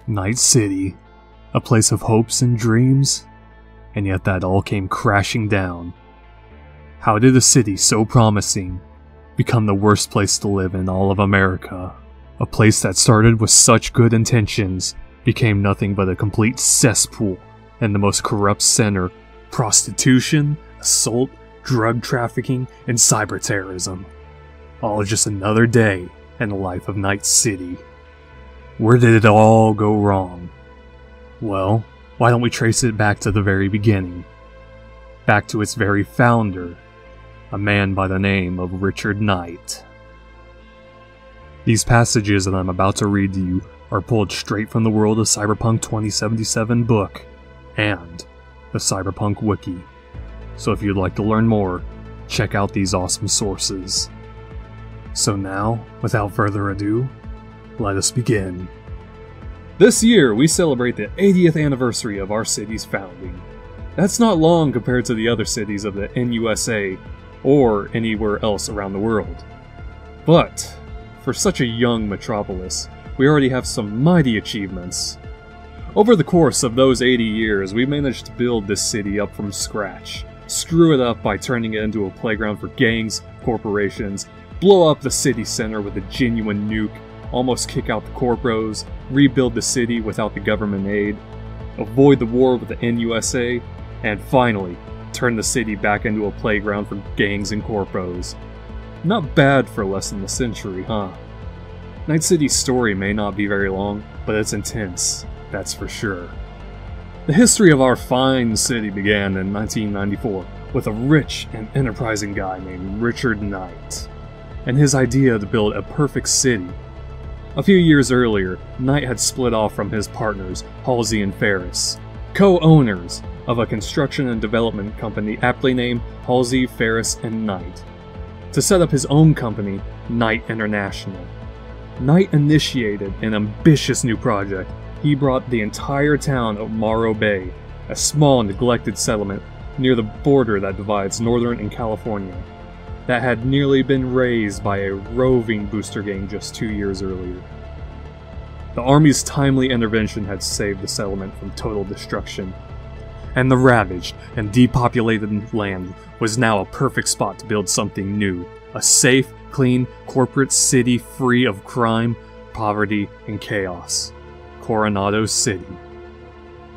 Night City, a place of hopes and dreams, and yet that all came crashing down. How did a city so promising become the worst place to live in all of America? A place that started with such good intentions became nothing but a complete cesspool and the most corrupt center: prostitution, assault, drug trafficking, and cyber terrorism. All just another day in the life of Night City. Where did it all go wrong? Well, why don't we trace it back to the very beginning? Back to its very founder, a man by the name of Richard Knight. These passages that I'm about to read to you are pulled straight from the World of Cyberpunk 2077 book and the Cyberpunk Wiki. So if you'd like to learn more, check out these awesome sources. So now, without further ado, let us begin. This year, we celebrate the 80th anniversary of our city's founding. That's not long compared to the other cities of the NUSA, or anywhere else around the world. But, for such a young metropolis, we already have some mighty achievements. Over the course of those 80 years, we managed to build this city up from scratch, screw it up by turning it into a playground for gangs, corporations, blow up the city center with a genuine nuke, almost kick out the corpos, rebuild the city without the government aid, avoid the war with the NUSA, and finally, turn the city back into a playground for gangs and corpos. Not bad for less than a century, huh? Night City's story may not be very long, but it's intense, that's for sure. The history of our fine city began in 1994 with a rich and enterprising guy named Richard Knight, and his idea to build a perfect city. A few years earlier, Knight had split off from his partners, Halsey and Ferris, co-owners of a construction and development company aptly named Halsey, Ferris, and Knight, to set up his own company, Knight International. Knight initiated an ambitious new project. He brought the entire town of Morro Bay, a small neglected settlement near the border that divides Northern and California, that had nearly been razed by a roving booster gang just 2 years earlier. The Army's timely intervention had saved the settlement from total destruction, and the ravaged and depopulated land was now a perfect spot to build something new, a safe, clean, corporate city free of crime, poverty, and chaos. Coronado City.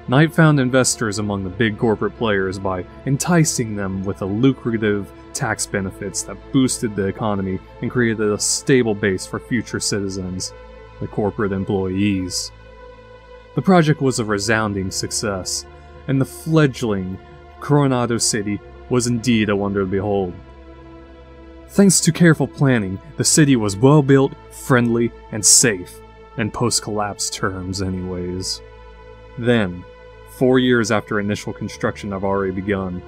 Knight found investors among the big corporate players by enticing them with the lucrative tax benefits that boosted the economy and created a stable base for future citizens, the corporate employees. The project was a resounding success, and the fledgling Coronado City was indeed a wonder to behold. Thanks to careful planning, the city was well built, friendly, and safe, in post-collapse terms anyways. Then, 4 years after initial construction had already begun,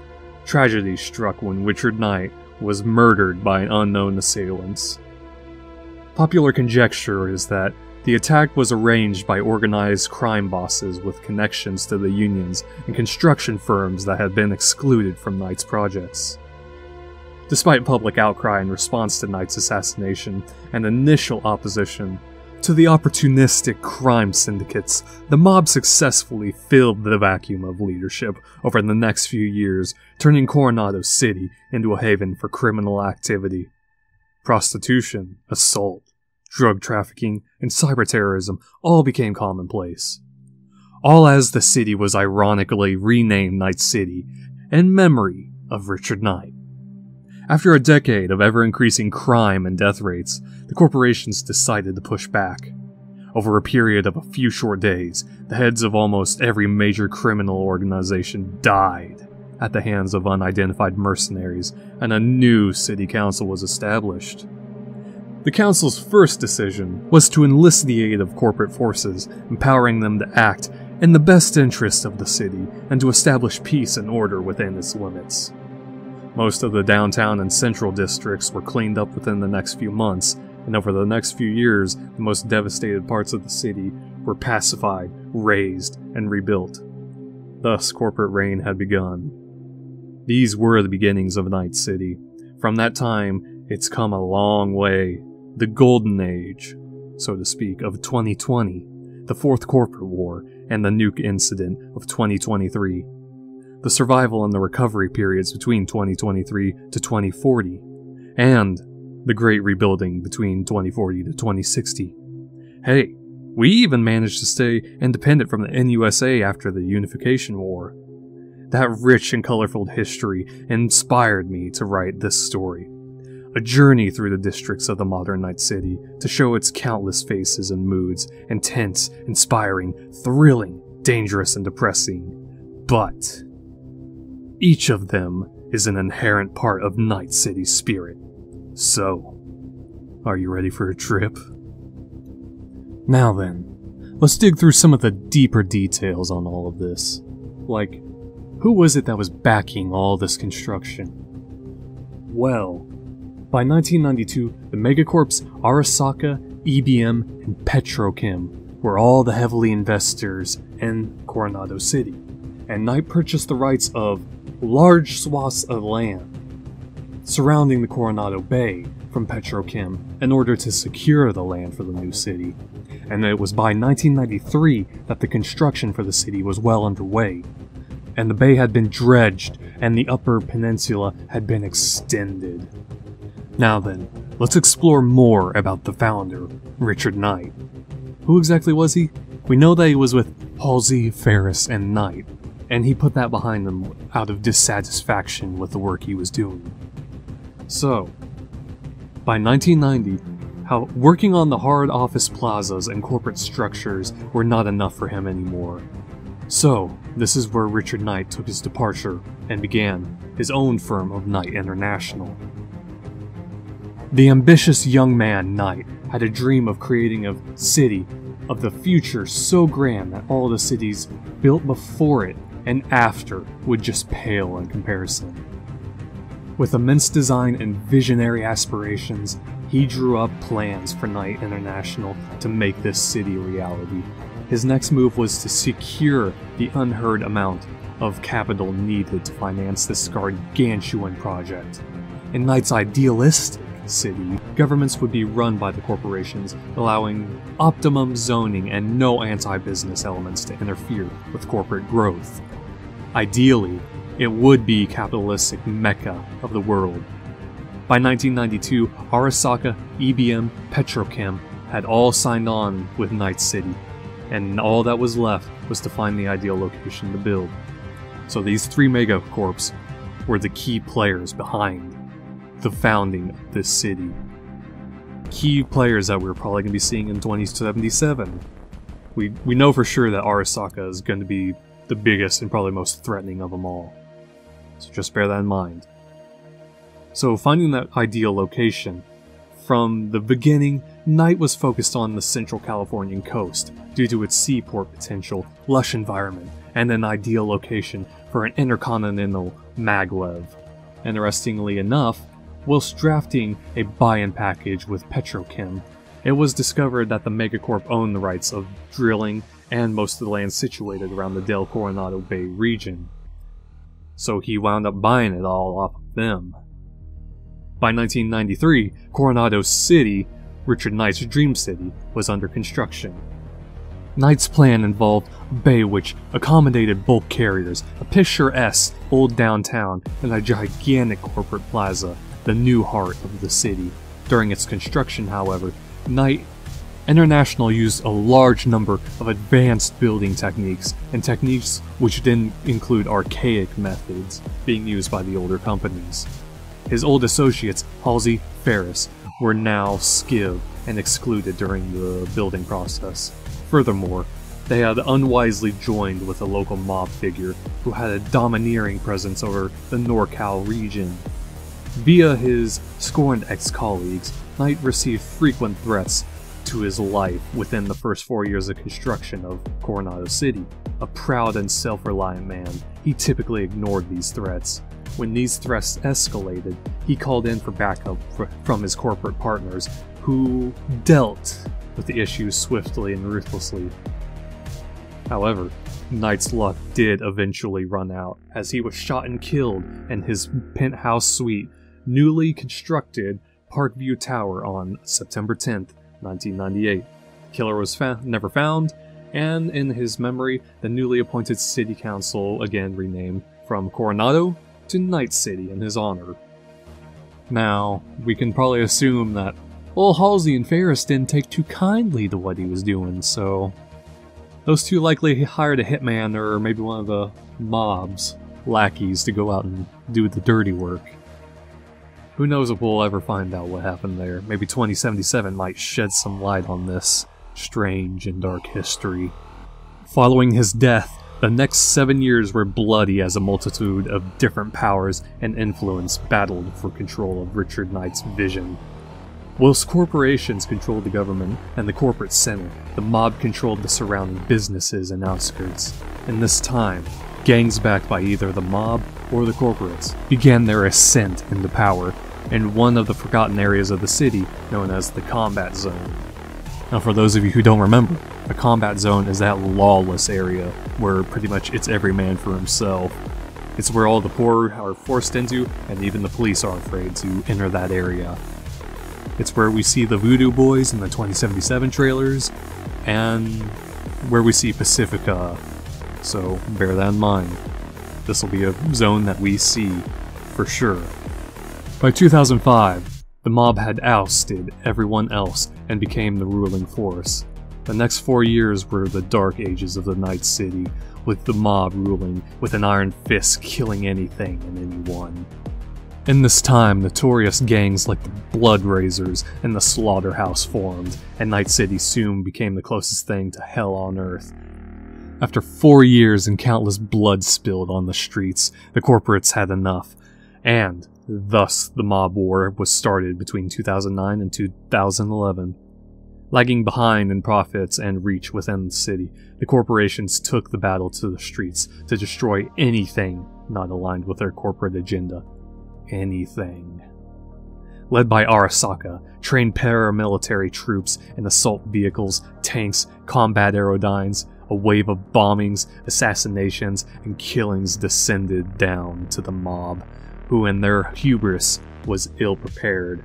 tragedy struck when Richard Knight was murdered by unknown assailants. Popular conjecture is that the attack was arranged by organized crime bosses with connections to the unions and construction firms that had been excluded from Knight's projects. Despite public outcry in response to Knight's assassination and initial opposition to the opportunistic crime syndicates, the mob successfully filled the vacuum of leadership over the next few years, turning Coronado City into a haven for criminal activity. Prostitution, assault, drug trafficking, and cyber terrorism all became commonplace. All as the city was ironically renamed Night City in memory of Richard Knight. After a decade of ever-increasing crime and death rates, the corporations decided to push back. Over a period of a few short days, the heads of almost every major criminal organization died at the hands of unidentified mercenaries, and a new city council was established. The council's first decision was to enlist the aid of corporate forces, empowering them to act in the best interest of the city and to establish peace and order within its limits. Most of the downtown and central districts were cleaned up within the next few months, and over the next few years, the most devastated parts of the city were pacified, razed, and rebuilt. Thus, corporate reign had begun. These were the beginnings of Night City. From that time, it's come a long way. The golden age, so to speak, of 2020 the Fourth Corporate War, and the nuke incident of 2023, the survival and the recovery periods between 2023 to 2040, and the Great Rebuilding between 2040 to 2060. Hey, we even managed to stay independent from the NUSA after the Unification War. That rich and colorful history inspired me to write this story. A journey through the districts of the modern Night City to show its countless faces and moods, intense, inspiring, thrilling, dangerous, and depressing. But each of them is an inherent part of Night City's spirit. So, are you ready for a trip? Now then, let's dig through some of the deeper details on all of this. Like, who was it that was backing all this construction? Well, by 1992, the megacorps Arasaka, EBM, and Petrochem were all the heavily investors in Coronado City, and Knight purchased the rights of large swaths of land surrounding the Coronado Bay from Petrochem in order to secure the land for the new city. And it was by 1993 that the construction for the city was well underway, and the bay had been dredged and the upper peninsula had been extended. Now then, let's explore more about the founder, Richard Knight. Who exactly was he? We know that he was with Halsey, Ferris, and Knight, and he put that behind him out of dissatisfaction with the work he was doing. So, by 1990, working on the hard office plazas and corporate structures were not enough for him anymore. So, this is where Richard Knight took his departure and began his own firm of Knight International. The ambitious young man, Knight, had a dream of creating a city of the future so grand that all the cities built before it and after would just pale in comparison. With immense design and visionary aspirations, he drew up plans for Knight International to make this city a reality. His next move was to secure the unheard amount of capital needed to finance this gargantuan project. In Knight's idealistic city, governments would be run by the corporations, allowing optimum zoning and no anti-business elements to interfere with corporate growth. Ideally, it would be capitalistic mecca of the world. By 1992, Arasaka, EBM, Petrochem had all signed on with Night City, and all that was left was to find the ideal location to build. So these three megacorps were the key players behind the founding of this city. Key players that we're probably going to be seeing in 2077. We know for sure that Arasaka is going to be the biggest and probably most threatening of them all. So just bear that in mind. So finding that ideal location, from the beginning, Knight was focused on the Central Californian coast due to its seaport potential, lush environment, and an ideal location for an intercontinental maglev. Interestingly enough, whilst drafting a buy-in package with Petrochem, it was discovered that the megacorp owned the rights of drilling and most of the land situated around the Del Coronado Bay region. So he wound up buying it all off of them. By 1993, Coronado City, Richard Knight's dream city, was under construction. Knight's plan involved a bay which accommodated bulk carriers, a picturesque old downtown, and a gigantic corporate plaza, the new heart of the city. During its construction, however, Knight International used a large number of advanced building techniques, and techniques which didn't include archaic methods being used by the older companies. His old associates, Halsey, Ferris, were now skived and excluded during the building process. Furthermore, they had unwisely joined with a local mob figure who had a domineering presence over the NorCal region. Via his scorned ex-colleagues, Knight received frequent threats to his life within the first 4 years of construction of Coronado City. A proud and self-reliant man, he typically ignored these threats. When these threats escalated, he called in for backup from his corporate partners, who dealt with the issues swiftly and ruthlessly. However, Knight's luck did eventually run out, as he was shot and killed in his penthouse suite, newly constructed Parkview Tower on September 10th, 1998. The killer was never found, and in his memory, the newly appointed city council again renamed from Coronado to Night City in his honor. Now, we can probably assume that old Halsey and Ferris didn't take too kindly to what he was doing, so those two likely hired a hitman or maybe one of the mob's lackeys to go out and do the dirty work. Who knows if we'll ever find out what happened there. Maybe 2077 might shed some light on this strange and dark history. Following his death, the next 7 years were bloody as a multitude of different powers and influence battled for control of Richard Knight's vision. Whilst corporations controlled the government and the corporate center, the mob controlled the surrounding businesses and outskirts. In this time, gangs backed by either the mob or the corporates began their ascent into power in one of the forgotten areas of the city known as the Combat Zone. Now for those of you who don't remember, the Combat Zone is that lawless area where pretty much it's every man for himself. It's where all the poor are forced into, and even the police are afraid to enter that area. It's where we see the Voodoo Boys in the 2077 trailers, and where we see Pacifica, so bear that in mind. This will be a zone that we see, for sure. By 2005, the mob had ousted everyone else and became the ruling force. The next 4 years were the dark ages of the Night City, with the mob ruling with an iron fist killing anything and anyone. In this time, notorious gangs like the Blood Razors and the Slaughterhouse formed, and Night City soon became the closest thing to hell on earth. After 4 years and countless blood spilled on the streets, the corporates had enough, and thus the mob war was started between 2009 and 2011. Lagging behind in profits and reach within the city, the corporations took the battle to the streets to destroy anything not aligned with their corporate agenda. Anything. Led by Arasaka, trained paramilitary troops and assault vehicles, tanks, combat aerodynes, a wave of bombings, assassinations, and killings descended down to the mob, who in their hubris was ill-prepared.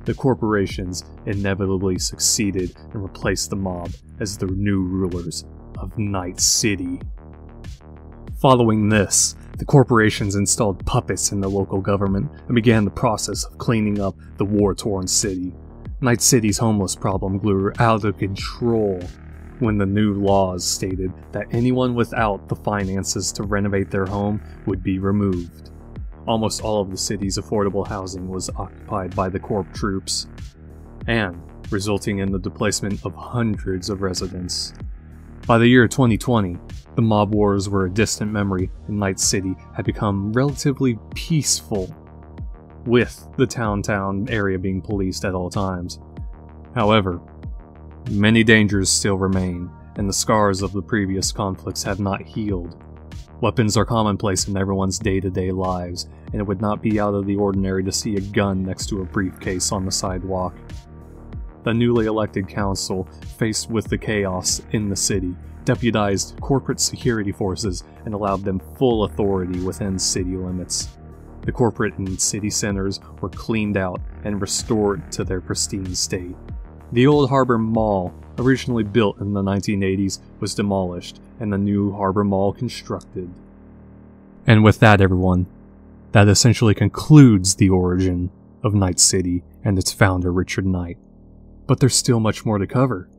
The corporations inevitably succeeded and replaced the mob as the new rulers of Night City. Following this, the corporations installed puppets in the local government and began the process of cleaning up the war-torn city. Night City's homeless problem grew out of control when the new laws stated that anyone without the finances to renovate their home would be removed. Almost all of the city's affordable housing was occupied by the Corp troops, and resulting in the displacement of hundreds of residents. By the year 2020, the mob wars were a distant memory and Night City had become relatively peaceful, with the town area being policed at all times. However, many dangers still remain, and the scars of the previous conflicts have not healed. Weapons are commonplace in everyone's day-to-day lives, and it would not be out of the ordinary to see a gun next to a briefcase on the sidewalk. The newly elected council, faced with the chaos in the city, deputized corporate security forces and allowed them full authority within city limits. The corporate and city centers were cleaned out and restored to their pristine state. The old Harbor Mall, originally built in the 1980s, was demolished and the new Harbor Mall constructed. And with that, everyone, that essentially concludes the origin of Night City and its founder, Richard Knight. But there's still much more to cover.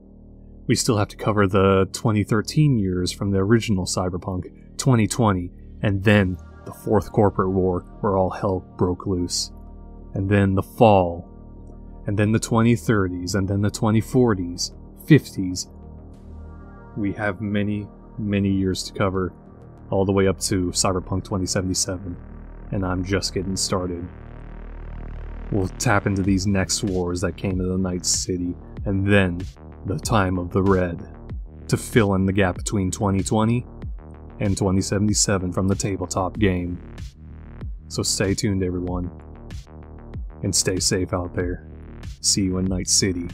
We still have to cover the 2013 years from the original Cyberpunk, 2020, and then the fourth corporate war where all hell broke loose. And then the fall. And then the 2030s, and then the 2040s, 50s. We have many, many years to cover, all the way up to Cyberpunk 2077, and I'm just getting started. We'll tap into these next wars that came to the Night City, and then the time of the Red, to fill in the gap between 2020 and 2077 from the tabletop game. So stay tuned, everyone, and stay safe out there. See you in Night City.